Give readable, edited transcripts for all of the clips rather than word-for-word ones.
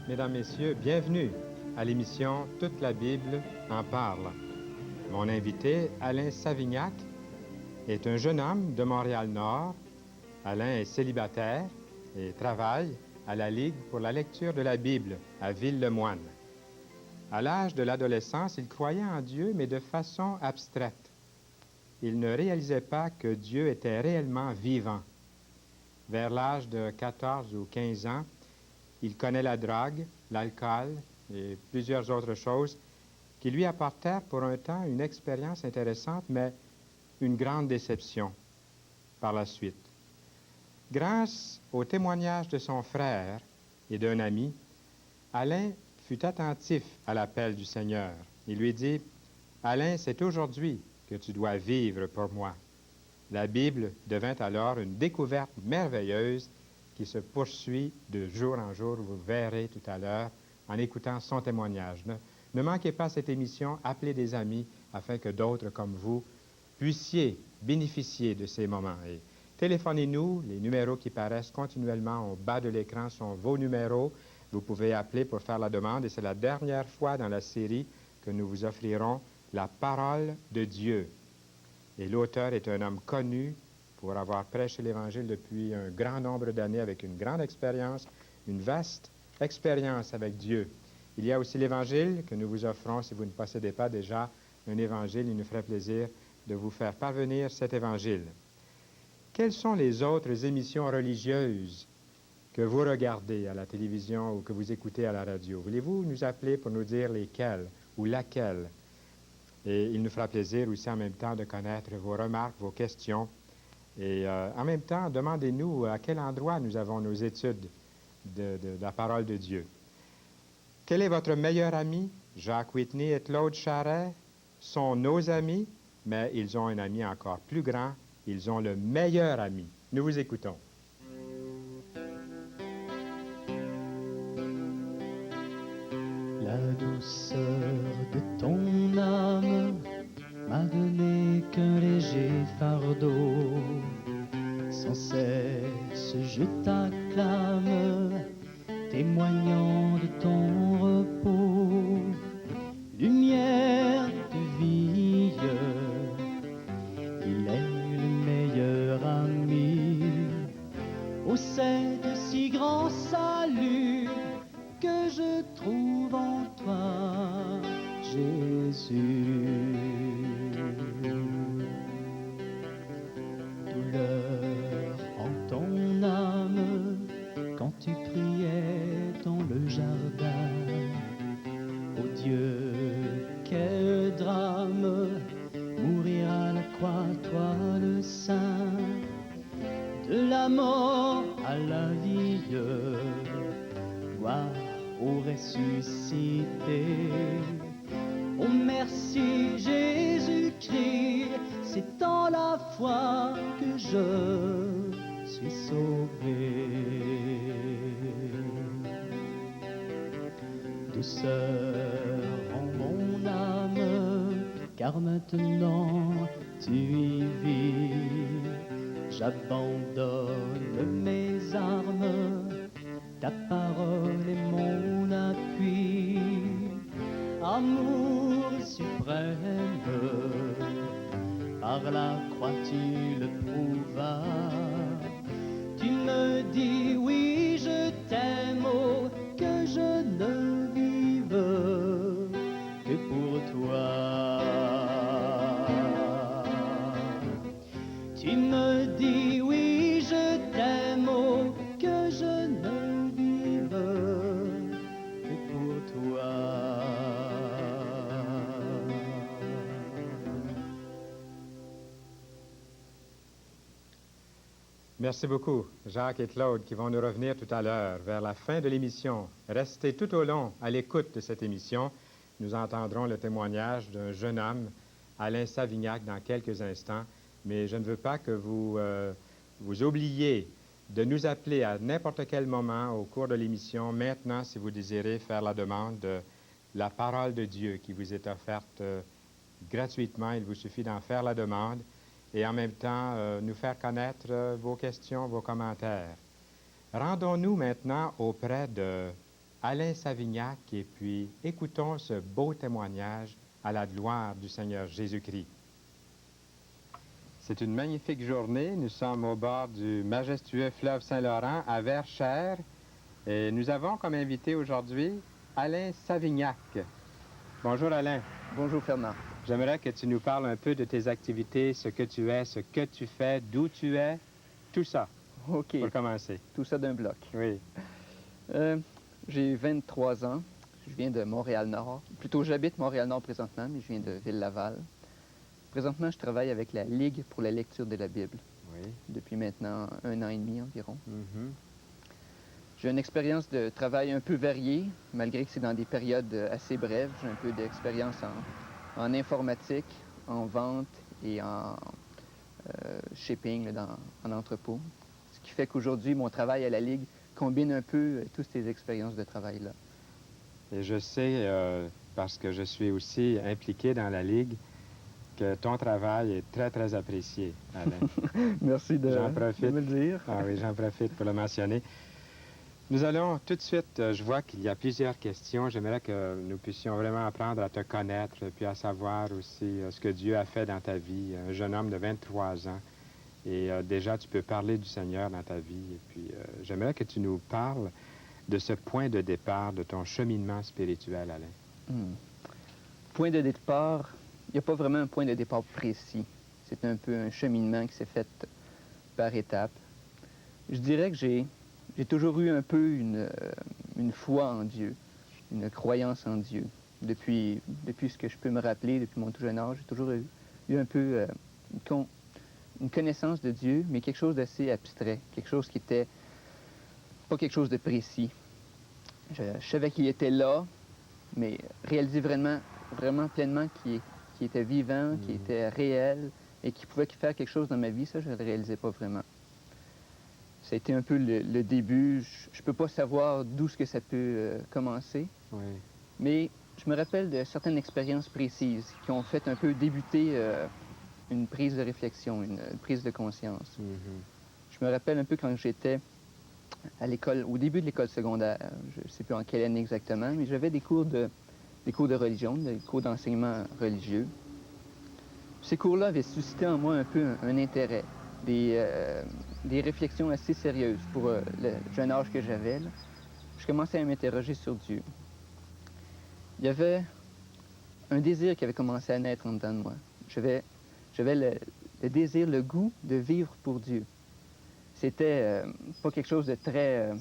Mesdames, Messieurs, bienvenue à l'émission Toute la Bible en parle. Mon invité, Alain Savignac, est un jeune homme de Montréal-Nord. Alain est célibataire et travaille à la Ligue pour la lecture de la Bible à Ville-le-Moine. À l'âge de l'adolescence, il croyait en Dieu, mais de façon abstraite. Il ne réalisait pas que Dieu était réellement vivant. Vers l'âge de 14 ou 15 ans, il connaît la drogue, l'alcool et plusieurs autres choses qui lui apportèrent pour un temps une expérience intéressante, mais une grande déception par la suite. Grâce au témoignage de son frère et d'un ami, Alain fut attentif à l'appel du Seigneur. Il lui dit, « Alain, c'est aujourd'hui que tu dois vivre pour moi. » La Bible devint alors une découverte merveilleuse qui se poursuit de jour en jour. Vous verrez tout à l'heure en écoutant son témoignage. Ne manquez pas cette émission, appelez des amis afin que d'autres comme vous puissiez bénéficier de ces moments. Et téléphonez-nous, les numéros qui paraissent continuellement au bas de l'écran sont vos numéros. Vous pouvez appeler pour faire la demande et c'est la dernière fois dans la série que nous vous offrirons la parole de Dieu. Et l'auteur est un homme connu pour avoir prêché l'Évangile depuis un grand nombre d'années avec une grande expérience, une vaste expérience avec Dieu. Il y a aussi l'Évangile que nous vous offrons si vous ne possédez pas déjà un Évangile. Il nous ferait plaisir de vous faire parvenir cet Évangile. Quelles sont les autres émissions religieuses que vous regardez à la télévision ou que vous écoutez à la radio? Voulez-vous nous appeler pour nous dire lesquelles ou laquelle? Et il nous fera plaisir aussi en même temps de connaître vos remarques, vos questions. Et en même temps, demandez-nous à quel endroit nous avons nos études de la parole de Dieu. Quel est votre meilleur ami? Jacques Whitney et Claude Charret sont nos amis, mais ils ont un ami encore plus grand. Ils ont le meilleur ami. Nous vous écoutons. La douceur de ton âme m'a donné qu'un léger fardeau. Sans cesse je t'acclame, témoignant de ton repos. Lumière de vie, il est le meilleur ami. Oh, c'est de si grand salut que je trouve en toi, Jésus. Douleur en ton âme quand tu priais dans le jardin. Oh Dieu, quel drame, mourir à la croix, toi le saint. De la mort à la vie, gloire au ressuscité. Oh merci Jésus-Christ, c'est en la foi que je suis sauvé. Douceur en mon âme, car maintenant tu y vis. J'abandonne mes armes, ta parole est mon appui. Amour suprême, par la croix tu le prouvas. Tu me dis oui je t'aime, oh, que je ne vive que pour toi. Tu me dis oui je t'aime, oh, que je ne vive que pour toi. Merci beaucoup, Jacques et Claude, qui vont nous revenir tout à l'heure vers la fin de l'émission. Restez tout au long à l'écoute de cette émission. Nous entendrons le témoignage d'un jeune homme, Alain Savignac, dans quelques instants. Mais je ne veux pas que vous oubliez de nous appeler à n'importe quel moment au cours de l'émission, maintenant, si vous désirez faire la demande de la parole de Dieu qui vous est offerte gratuitement. Il vous suffit d'en faire la demande et en même temps nous faire connaître vos questions, vos commentaires. Rendons-nous maintenant auprès de Alain Savignac et puis écoutons ce beau témoignage à la gloire du Seigneur Jésus-Christ. C'est une magnifique journée. Nous sommes au bord du majestueux fleuve Saint-Laurent à Verchères et nous avons comme invité aujourd'hui Alain Savignac. Bonjour Alain. Bonjour Fernand. J'aimerais que tu nous parles un peu de tes activités, ce que tu es, ce que tu fais, d'où tu es, tout ça. OK. Pour commencer. Tout ça d'un bloc. Oui. J'ai 23 ans. Je viens de Montréal-Nord. Plutôt, j'habite Montréal-Nord présentement, mais je viens de Ville-Laval. Présentement, je travaille avec la Ligue pour la lecture de la Bible. Oui. Depuis maintenant 1 an et demi environ. Mm-hmm. J'ai une expérience de travail un peu variée, malgré que c'est dans des périodes assez brèves. J'ai un peu d'expérience en informatique, en vente et en shipping en entrepôt. Ce qui fait qu'aujourd'hui, mon travail à la Ligue combine un peu toutes ces expériences de travail-là. Et je sais, parce que je suis aussi impliqué dans la Ligue, que ton travail est très, très apprécié, Alain. Merci de me le dire. Ah oui, j'en profite pour le mentionner. Nous allons tout de suite, je vois qu'il y a plusieurs questions. J'aimerais que nous puissions vraiment apprendre à te connaître, puis à savoir aussi ce que Dieu a fait dans ta vie. Un jeune homme de 23 ans, et déjà tu peux parler du Seigneur dans ta vie. Et puis j'aimerais que tu nous parles de ce point de départ, de ton cheminement spirituel, Alain. Point de départ, il n'y a pas vraiment un point de départ précis. C'est un peu un cheminement qui s'est fait par étapes. Je dirais que j'ai toujours eu un peu une foi en Dieu, une croyance en Dieu. Depuis ce que je peux me rappeler, depuis mon tout jeune âge, j'ai toujours eu un peu une connaissance de Dieu, mais quelque chose d'assez abstrait, quelque chose qui était pas quelque chose de précis. Je savais qu'il était là, mais réaliser vraiment pleinement qu'il était vivant, qu'il était réel et qu'il pouvait faire quelque chose dans ma vie, ça, je ne le réalisais pas vraiment. Ça a été un peu le début. Je ne peux pas savoir d'où ce que ça peut commencer, Oui. mais je me rappelle de certaines expériences précises qui ont fait un peu débuter une prise de réflexion, une prise de conscience. Mm-hmm. Je me rappelle un peu quand j'étais à l'école, au début de l'école secondaire, je ne sais plus en quelle année exactement, mais j'avais des cours de religion, des cours d'enseignement religieux. Ces cours-là avaient suscité en moi un peu un intérêt, des réflexions assez sérieuses pour le jeune âge que j'avais. Je commençais à m'interroger sur Dieu. Il y avait un désir qui avait commencé à naître en dedans de moi. J'avais le désir, le goût de vivre pour Dieu. C'était pas quelque chose de très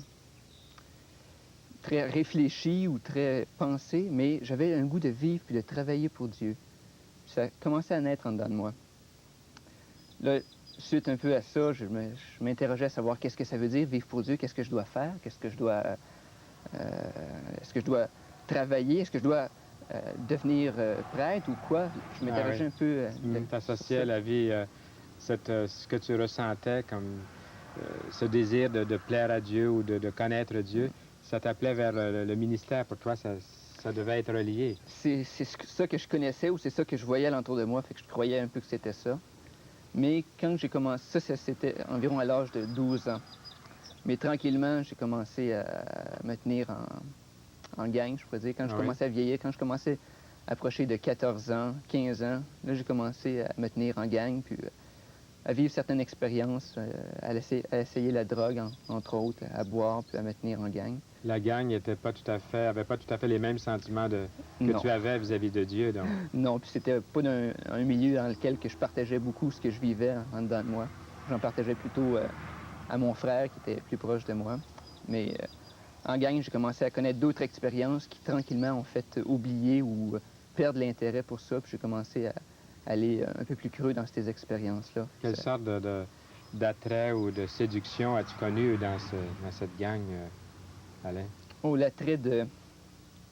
réfléchi ou très pensé, mais j'avais un goût de vivre puis de travailler pour Dieu. Ça commençait à naître en dedans de moi. Là, suite un peu à ça, je m'interrogeais à savoir qu'est-ce que ça veut dire vivre pour Dieu, qu'est-ce que je dois faire, est-ce que je dois travailler, est-ce que je dois devenir prêtre ou quoi. Je m'interrogeais un peu. T'associais à la vie ce que tu ressentais comme ce désir de plaire à Dieu ou de connaître Dieu, ça t'appelait vers le ministère. Pour toi, ça devait être relié. C'est ça que je connaissais ou c'est ça que je voyais alentour de moi, fait que je croyais un peu que c'était ça. Mais quand j'ai commencé, ça c'était environ à l'âge de 12 ans. Mais tranquillement, j'ai commencé à me tenir en gang, je pourrais dire. Quand je commençais à vieillir, quand je commençais à approcher de 14 ans, 15 ans, là, j'ai commencé à me tenir en gang, puis à vivre certaines expériences, à essayer la drogue, entre autres, à boire, puis à me tenir en gang. La gang n'avait pas tout à fait les mêmes sentiments que tu avais vis-à-vis de Dieu, donc. Non, puis c'était pas un milieu dans lequel que je partageais beaucoup ce que je vivais en dedans de moi. J'en partageais plutôt à mon frère, qui était plus proche de moi. Mais en gang, j'ai commencé à connaître d'autres expériences qui, tranquillement, ont fait oublier ou perdre l'intérêt pour ça, puis j'ai commencé à aller un peu plus creux dans ces expériences-là. Quelle sorte d'attrait ou de séduction as-tu connu dans cette gang, Alain? Oh, l'attrait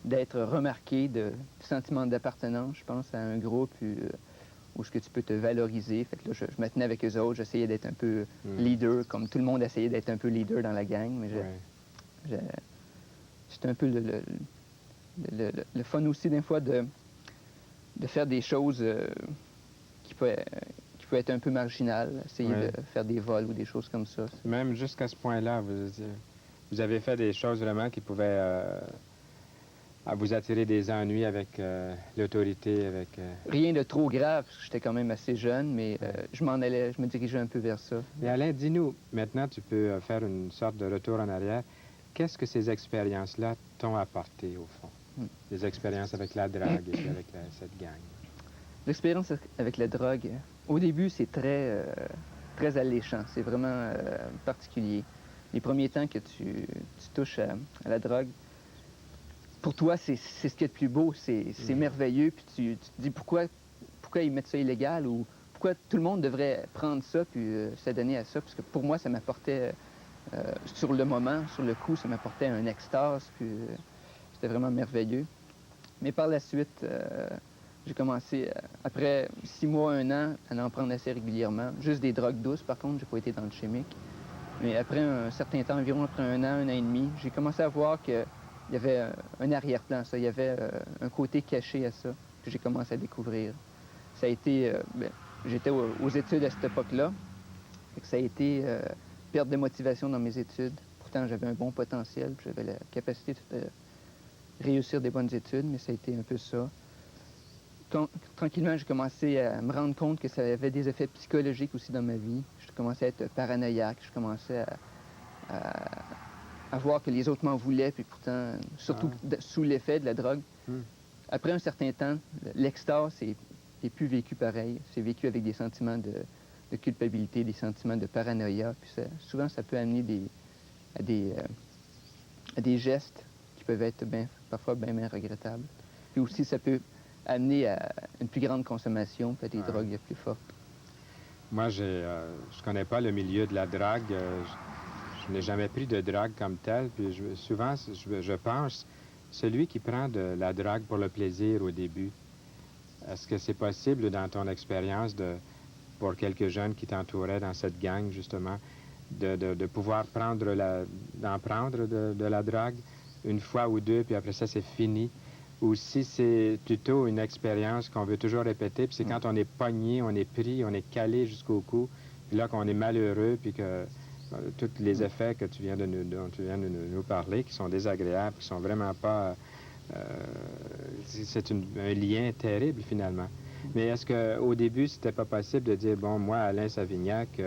d'être remarqué, du sentiment d'appartenance, je pense, à un groupe où ce que tu peux te valoriser. Fait que là, je me tenais avec eux autres, j'essayais d'être un peu leader, comme tout le monde essayait d'être un peu leader dans la gang, mais c'était un peu le fun aussi, des fois, de faire des choses qui pouvaient être un peu marginales, essayer de faire des vols ou des choses comme ça. Même jusqu'à ce point-là, vous avez fait des choses vraiment qui pouvaient à vous attirer des ennuis avec l'autorité, avec... Rien de trop grave, parce que j'étais quand même assez jeune, mais je m'en allais, je me dirigeais un peu vers ça. Et Alain, dis-nous, maintenant tu peux faire une sorte de retour en arrière. Qu'est-ce que ces expériences-là t'ont apporté, au fond? Des expériences avec la drague et puis avec cette gang. L'expérience avec la drogue, au début, c'est très alléchant. C'est vraiment particulier. Les premiers temps que tu touches à la drogue, pour toi, c'est ce qu'il y a de plus beau. C'est merveilleux. Puis tu te dis pourquoi ils mettent ça illégal ou pourquoi tout le monde devrait prendre ça puis s'adonner à ça. Parce que pour moi, ça m'apportait, sur le moment, sur le coup, ça m'apportait un extase. Puis c'était vraiment merveilleux. Mais par la suite, j'ai commencé, après 6 mois, 1 an, à en prendre assez régulièrement. Juste des drogues douces, par contre, j'ai pas été dans le chimique. Mais après un certain temps, environ après 1 an et demi, j'ai commencé à voir qu'il y avait un arrière-plan, ça. Il y avait un côté caché à ça que j'ai commencé à découvrir. Ça a été... j'étais aux études à cette époque-là. Ça a été perte de motivation dans mes études. Pourtant, j'avais un bon potentiel, puis j'avais la capacité de réussir des bonnes études, mais ça a été un peu ça. Tranquillement, j'ai commencé à me rendre compte que ça avait des effets psychologiques aussi dans ma vie. Je commençais à être paranoïaque, je commençais à voir que les autres m'en voulaient, puis pourtant, surtout sous l'effet de la drogue. Après un certain temps, l'extase n'est plus vécu pareil. C'est vécu avec des sentiments de culpabilité, des sentiments de paranoïa. Puis souvent, ça peut amener à des gestes qui peuvent être parfois bien regrettables. Puis aussi, ça peut amener à une plus grande consommation, puis à des drogues plus fortes. Moi, je connais pas le milieu de la drague. Je n'ai jamais pris de drague comme telle. Puis souvent, je pense, celui qui prend de la drague pour le plaisir au début, est-ce que c'est possible dans ton expérience, pour quelques jeunes qui t'entouraient dans cette gang, justement, de pouvoir d'en prendre de la drague une fois ou deux, puis après ça, c'est fini? Ou si c'est plutôt une expérience qu'on veut toujours répéter, puis c'est quand on est pogné, on est pris, on est calé jusqu'au cou, puis là qu'on est malheureux, puis que tous les effets que dont tu viens de nous parler, qui sont désagréables, qui sont vraiment pas... c'est un lien terrible, finalement. Mais est-ce qu'au début, c'était pas possible de dire, bon, moi, Alain Savignac,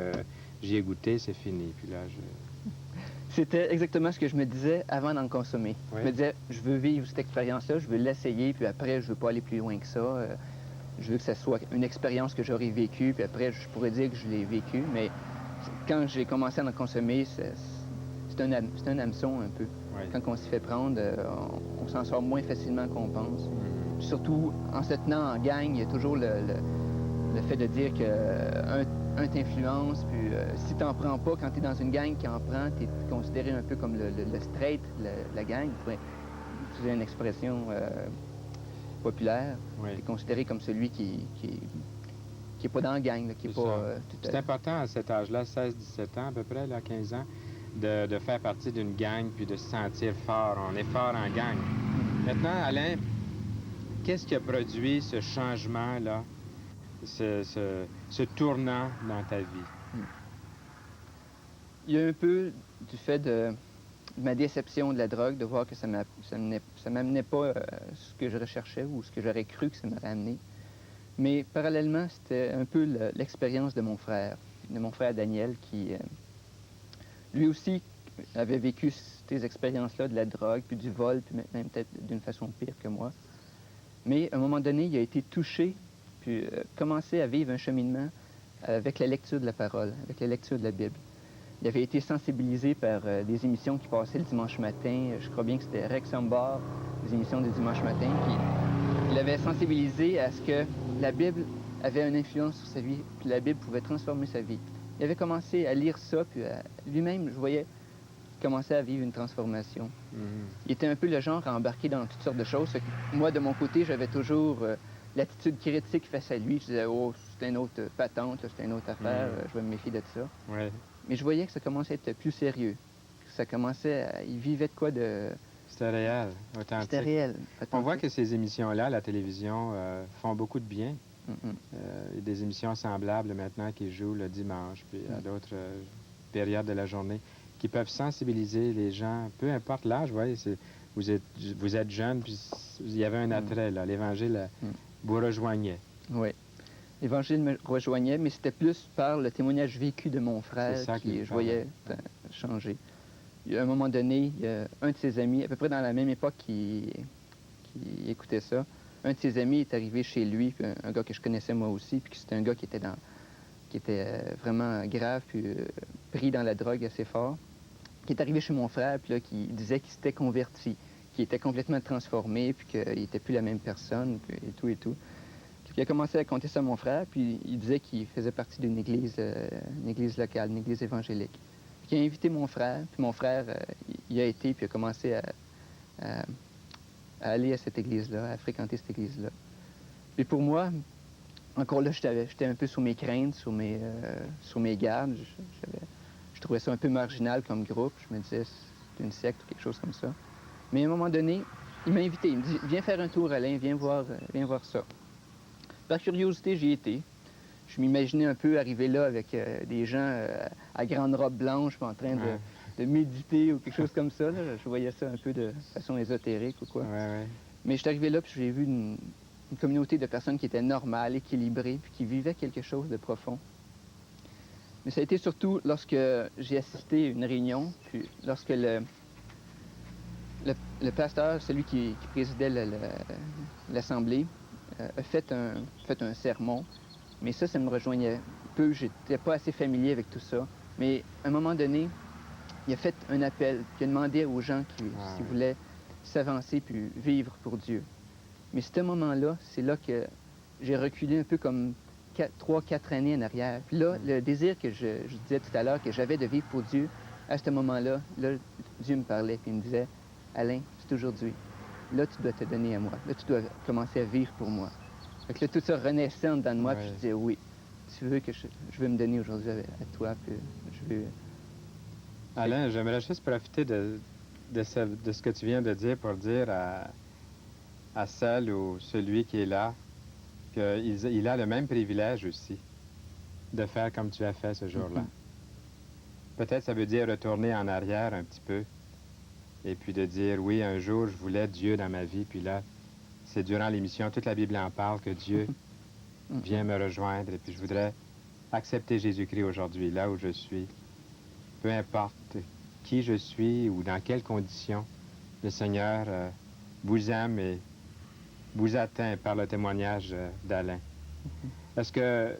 j'y ai goûté, c'est fini, puis là, C'était exactement ce que je me disais avant d'en consommer. Oui. Je me disais, je veux vivre cette expérience-là, je veux l'essayer, puis après, je veux pas aller plus loin que ça. Je veux que ça soit une expérience que j'aurais vécue, puis après, je pourrais dire que je l'ai vécue. Mais quand j'ai commencé à en consommer, c'est un hameçon un peu. Oui. Quand on s'y fait prendre, on s'en sort moins facilement qu'on pense. Surtout, en se tenant en gang, il y a toujours le fait de dire qu'un t'influence, puis si t'en prends pas, quand t'es dans une gang qui en prend, t'es considéré un peu comme le straight, la gang, pour utiliser une expression populaire. Oui. T'es considéré comme celui qui est pas dans la gang, là, qui est pas... C'est important à cet âge-là, 16-17 ans à peu près, là, 15 ans, de faire partie d'une gang puis de se sentir fort. On est fort en gang. Maintenant, Alain, qu'est-ce qui a produit ce changement-là, ce tournant dans ta vie? Il y a un peu du fait de ma déception de la drogue, de voir que ça m'amenait pas ce que je recherchais ou ce que j'aurais cru que ça m'aurait amené. Mais parallèlement, c'était un peu l'expérience de mon frère Daniel, qui lui aussi avait vécu ces expériences-là de la drogue, puis du vol, puis même peut-être d'une façon pire que moi. Mais à un moment donné, il a été touché, puis commencé à vivre un cheminement avec la lecture de la parole, avec la lecture de la Bible. Il avait été sensibilisé par des émissions qui passaient le dimanche matin. Je crois bien que c'était Rex Humbard, des émissions du dimanche matin. Puis il l'avait sensibilisé à ce que la Bible avait une influence sur sa vie, puis la Bible pouvait transformer sa vie. Il avait commencé à lire ça, puis lui-même, je voyais, commençait à vivre une transformation. Il était un peu le genre à embarquer dans toutes sortes de choses. Moi, de mon côté, j'avais toujours l'attitude critique face à lui. Je disais, oh, c'est une autre patente, c'est une autre affaire, je vais me méfier de ça. Ouais. Mais je voyais que ça commençait à être plus sérieux. Ça commençait à... Il vivait de quoi de... C'était réel, authentique. C'était réel. On voit que ces émissions-là, à la télévision, font beaucoup de bien. Il y a des émissions semblables maintenant qui jouent le dimanche, puis à d'autres périodes de la journée, qui peuvent sensibiliser les gens, peu importe l'âge, vous voyez, vous êtes jeune, puis il y avait un attrait, là. L'Évangile vous rejoignait. Oui. L'Évangile me rejoignait, mais c'était plus par le témoignage vécu de mon frère ça qui, qui je voyais changer. Il y a un moment donné, il y a un de ses amis, à peu près dans la même époque qui écoutait ça, un de ses amis est arrivé chez lui, puis un gars que je connaissais moi aussi, puis c'était un gars qui était vraiment grave, puis pris dans la drogue assez fort, qui est arrivé chez mon frère, puis là, qui disait qu'il s'était converti, qu'il était complètement transformé, puis qu'il n'était plus la même personne, puis et tout et tout. Puis il a commencé à conter ça à mon frère, puis il disait qu'il faisait partie d'une église locale, une église évangélique. Puis il a invité mon frère, puis mon frère, il a été, puis il a commencé à aller à cette église-là, à fréquenter cette église-là. Puis pour moi, encore là, j'étais un peu sur mes craintes, sur mes gardes. Je trouvais ça un peu marginal comme groupe. Je me disais, c'est une secte ou quelque chose comme ça. Mais à un moment donné, il m'a invité. Il me dit, viens faire un tour, Alain, viens voir ça. Par curiosité, j'y étais. Je m'imaginais un peu arriver là avec des gens à grande robe blanche, en train de méditer ou quelque chose comme ça. Là. Je voyais ça un peu de façon ésotérique ou quoi. Mais je suis arrivé là, puis j'ai vu une communauté de personnes qui étaient normales, équilibrées, puis qui vivaient quelque chose de profond. Mais ça a été surtout lorsque j'ai assisté à une réunion, puis lorsque le pasteur, celui qui présidait l'assemblée, a fait un sermon. Mais ça me rejoignait peu. J'étais pas assez familier avec tout ça. Mais à un moment donné, il a fait un appel, puis il a demandé aux gens s'ils voulaient s'avancer puis vivre pour Dieu. Mais ce moment-là, c'est là que j'ai reculé un peu comme 3-4 années en arrière. Puis là, le désir que je disais tout à l'heure que j'avais de vivre pour Dieu, à ce moment-là, là, Dieu me parlait puis il me disait, Alain, c'est aujourd'hui. Là, tu dois te donner à moi. Là, tu dois commencer à vivre pour moi. Fait que là, tout ça renaissait en dedans de moi, puis je disais, oui, tu veux que je veux me donner aujourd'hui à toi, puis je veux... Alain, j'aimerais juste profiter de ce que tu viens de dire pour dire à celle ou celui qui est là qu'il a le même privilège aussi de faire comme tu as fait ce jour-là. Peut-être ça veut dire retourner en arrière un petit peu et puis de dire, oui, un jour, je voulais Dieu dans ma vie, puis là, c'est durant l'émission, toute la Bible en parle, que Dieu vient me rejoindre et puis je voudrais accepter Jésus-Christ aujourd'hui, là où je suis. Peu importe qui je suis ou dans quelles conditions, le Seigneur vous aime et vous atteint par le témoignage d'Alain. Est-ce que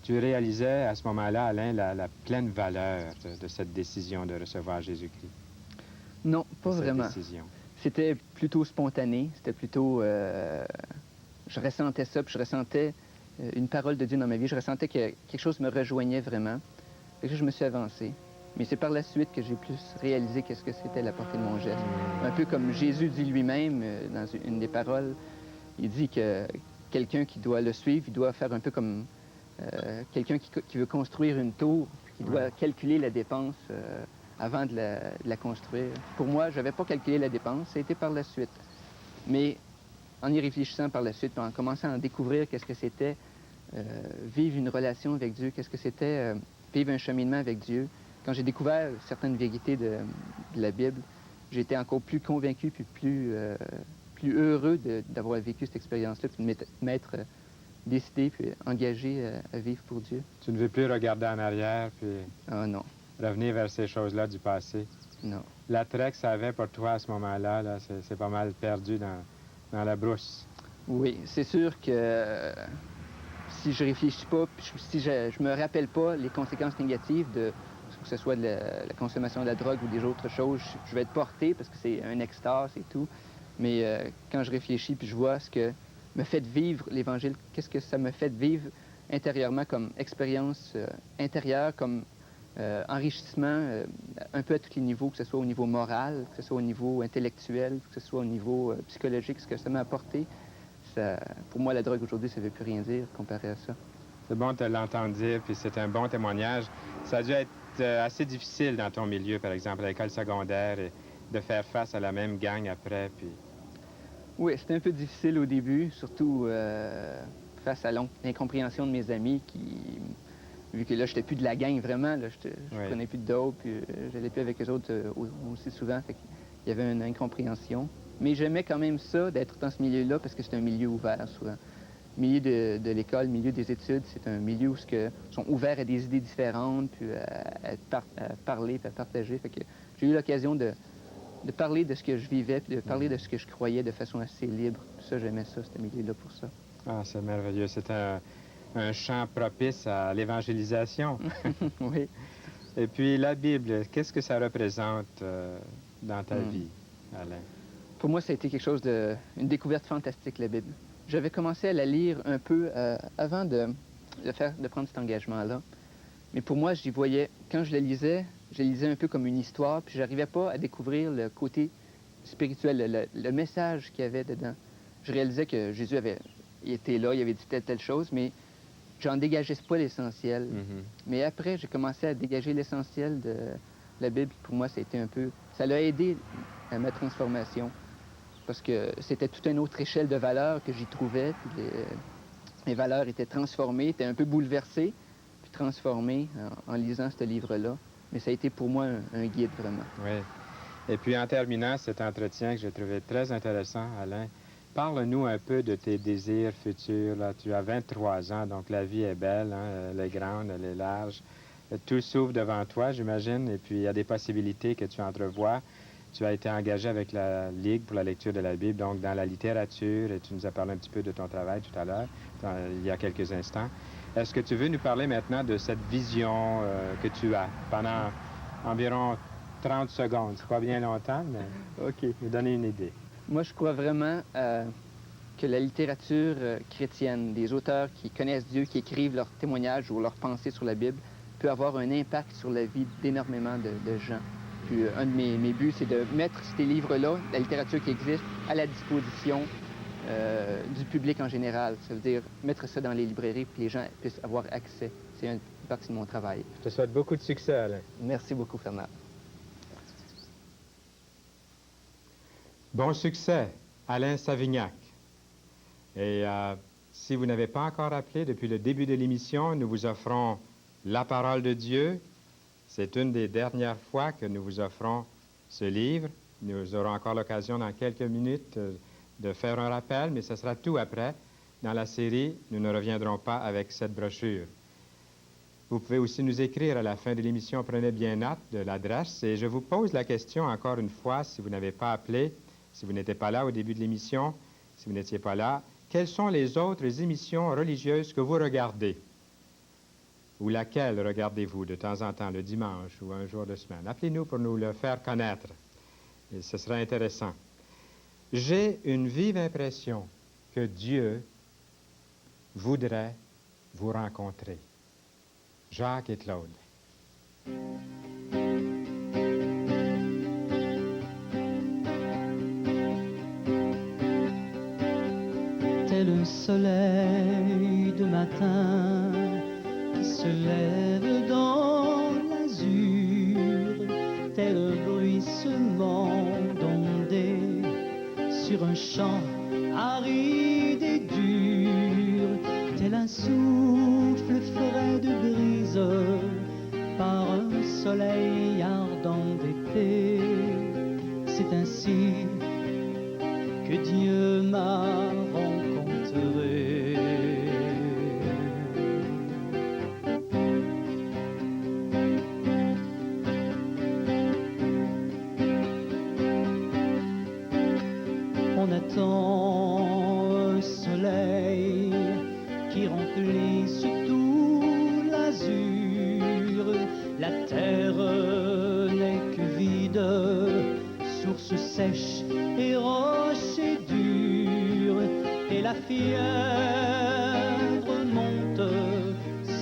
tu réalisais à ce moment-là, Alain, la pleine valeur de cette décision de recevoir Jésus-Christ? Non, pas vraiment. Décision. C'était plutôt spontané, c'était plutôt... je ressentais ça, puis je ressentais une parole de Dieu dans ma vie, je ressentais que quelque chose me rejoignait vraiment. Et que je me suis avancé. Mais c'est par la suite que j'ai plus réalisé qu'est-ce que c'était la portée de mon geste. Un peu comme Jésus dit lui-même dans une des paroles, il dit que quelqu'un qui doit le suivre, il doit faire un peu comme quelqu'un qui veut construire une tour, qui doit calculer la dépense avant de la construire. Pour moi, je n'avais pas calculé la dépense, ça a été par la suite. Mais en y réfléchissant par la suite, en commençant à découvrir qu'est-ce que c'était vivre une relation avec Dieu, qu'est-ce que c'était vivre un cheminement avec Dieu, quand j'ai découvert certaines vérités de la Bible, j'ai été encore plus convaincu puis plus heureux d'avoir vécu cette expérience-là, puis de m'être décidé puis engagé à vivre pour Dieu. Tu ne veux plus regarder en arrière puis non. revenir vers ces choses-là du passé? Non. L'attrait que ça avait pour toi à ce moment-là, là, c'est pas mal perdu dans la brousse. Oui, c'est sûr que si je réfléchis pas, puis si je me rappelle pas les conséquences négatives que ce soit de la consommation de la drogue ou des autres choses, je vais être porté parce que c'est un extase et tout. Mais quand je réfléchis puis je vois ce que me fait vivre l'Évangile, qu'est-ce que ça me fait vivre intérieurement comme expérience intérieure, comme enrichissement un peu à tous les niveaux, que ce soit au niveau moral, que ce soit au niveau intellectuel, que ce soit au niveau psychologique, ce que ça m'a apporté, pour moi, la drogue aujourd'hui, ça ne veut plus rien dire comparé à ça. C'est bon de te l'entendre dire, puis c'est un bon témoignage. Ça a dû être assez difficile dans ton milieu, par exemple, à l'école secondaire, et de faire face à la même gang après, puis... Oui, c'était un peu difficile au début, surtout face à l'incompréhension de mes amis vu que là, j'étais plus de la gang vraiment, là, je prenais plus de dope, puis j'allais plus avec eux autres aussi souvent. Fait il y avait une incompréhension. Mais j'aimais quand même ça, d'être dans ce milieu-là, parce que c'est un milieu ouvert, souvent. Le milieu de l'école, le milieu des études, c'est un milieu où ils sont ouverts à des idées différentes, puis à parler, puis à partager. Fait que j'ai eu l'occasion de parler de ce que je vivais, puis de parler de ce que je croyais de façon assez libre. Puis ça, j'aimais ça, ce milieu-là, pour ça. Ah, c'est merveilleux. C'est un champ propice à l'évangélisation. Oui. Et puis, la Bible, qu'est-ce que ça représente dans ta vie, Alain? Pour moi, ça a été quelque chose une découverte fantastique, la Bible. J'avais commencé à la lire un peu avant de prendre cet engagement-là. Mais pour moi, j'y voyais, quand je la lisais un peu comme une histoire, puis j'arrivais pas à découvrir le côté spirituel, le message qu'il y avait dedans. Je réalisais que Jésus il était là, il avait dit telle chose, mais j'en dégageais pas l'essentiel. Mais après, j'ai commencé à dégager l'essentiel de la Bible. Pour moi, ça a été ça l'a aidé à ma transformation. Parce que c'était toute une autre échelle de valeurs que j'y trouvais. Puis les valeurs étaient transformées, étaient un peu bouleversées, puis transformées en lisant ce livre-là. Mais ça a été pour moi un guide, vraiment. Oui. Et puis, en terminant cet entretien que j'ai trouvé très intéressant, Alain, parle-nous un peu de tes désirs futurs. Là. Tu as 23 ans, donc la vie est belle, hein? Elle est grande, elle est large. Tout s'ouvre devant toi, j'imagine, et puis il y a des possibilités que tu entrevois. Tu as été engagé avec la Ligue pour la lecture de la Bible, donc dans la littérature, et tu nous as parlé un petit peu de ton travail tout à l'heure, il y a quelques instants. Est-ce que tu veux nous parler maintenant de cette vision que tu as pendant environ 30 secondes? C'est pas bien longtemps, mais OK, nous donner une idée. Moi, je crois vraiment que la littérature chrétienne, des auteurs qui connaissent Dieu, qui écrivent leurs témoignages ou leurs pensées sur la Bible, peut avoir un impact sur la vie d'énormément de gens. Puis un de mes buts, c'est de mettre ces livres-là, la littérature qui existe, à la disposition du public en général. Ça veut dire mettre ça dans les librairies pour que les gens puissent avoir accès. C'est une partie de mon travail. Je te souhaite beaucoup de succès, Alain. Merci beaucoup, Fernand. Bon succès, Alain Savignac. Et si vous n'avez pas encore appelé depuis le début de l'émission, nous vous offrons la parole de Dieu. C'est une des dernières fois que nous vous offrons ce livre. Nous aurons encore l'occasion dans quelques minutes de faire un rappel, mais ce sera tout après. Dans la série, nous ne reviendrons pas avec cette brochure. Vous pouvez aussi nous écrire à la fin de l'émission. Prenez bien note de l'adresse. Et je vous pose la question encore une fois, si vous n'avez pas appelé, si vous n'étiez pas là au début de l'émission, si vous n'étiez pas là, quelles sont les autres émissions religieuses que vous regardez? Ou laquelle regardez-vous de temps en temps, le dimanche ou un jour de semaine? Appelez-nous pour nous le faire connaître. Et ce sera intéressant. J'ai une vive impression que Dieu voudrait vous rencontrer. Jacques et Claude. Tel un soleil de matin qui se lève dans l'azur, tel un bruissement d'ondée sur un champ aride et dur, tel un souffle frais de brise par un soleil ardent d'été. C'est ainsi que Dieu m'a rencontré. On attend un soleil qui remplisse tout l'azur. La terre n'est que vide, source sèche et rocher dur, et la fièvre monte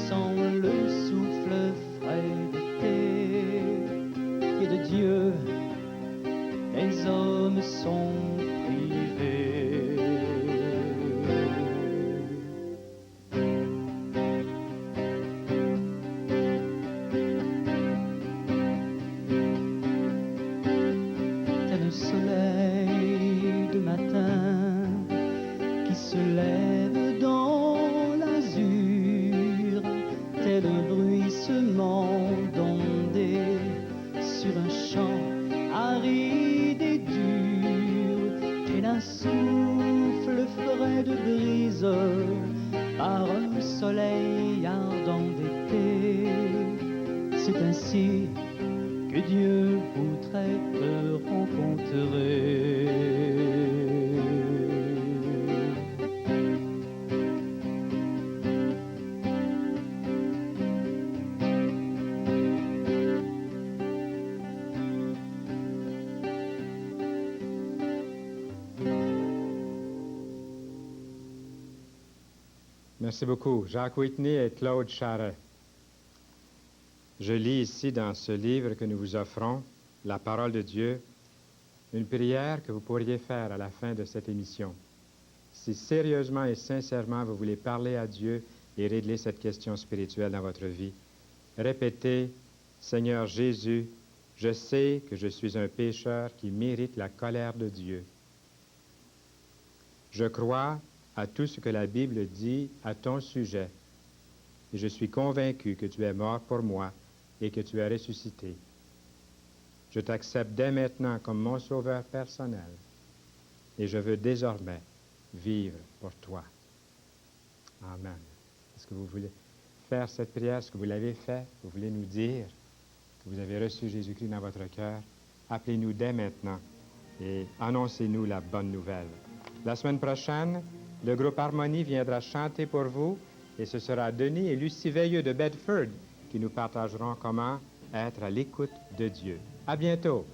sans le souffle frais d'été. Et de Dieu, les hommes sont privés. Tel un soleil de matin qui se lève dans l'azur, tel un bruissement d'ondée sur un champ aride et et Dieu voudrait te rencontrer. Merci beaucoup. Jacques Whitney et Claude Charret. Je lis ici dans ce livre que nous vous offrons, La parole de Dieu, une prière que vous pourriez faire à la fin de cette émission. Si sérieusement et sincèrement vous voulez parler à Dieu et régler cette question spirituelle dans votre vie, répétez, Seigneur Jésus, je sais que je suis un pécheur qui mérite la colère de Dieu. Je crois à tout ce que la Bible dit à ton sujet, et je suis convaincu que tu es mort pour moi et que tu es ressuscité. Je t'accepte dès maintenant comme mon sauveur personnel, et je veux désormais vivre pour toi. Amen. Est-ce que vous voulez faire cette prière? Est-ce que vous l'avez fait? Vous voulez nous dire que vous avez reçu Jésus-Christ dans votre cœur? Appelez-nous dès maintenant et annoncez-nous la bonne nouvelle. La semaine prochaine, le groupe Harmonie viendra chanter pour vous et ce sera Denis et Lucie Veilleux de Bedford qui nous partageront comment être à l'écoute de Dieu. À bientôt!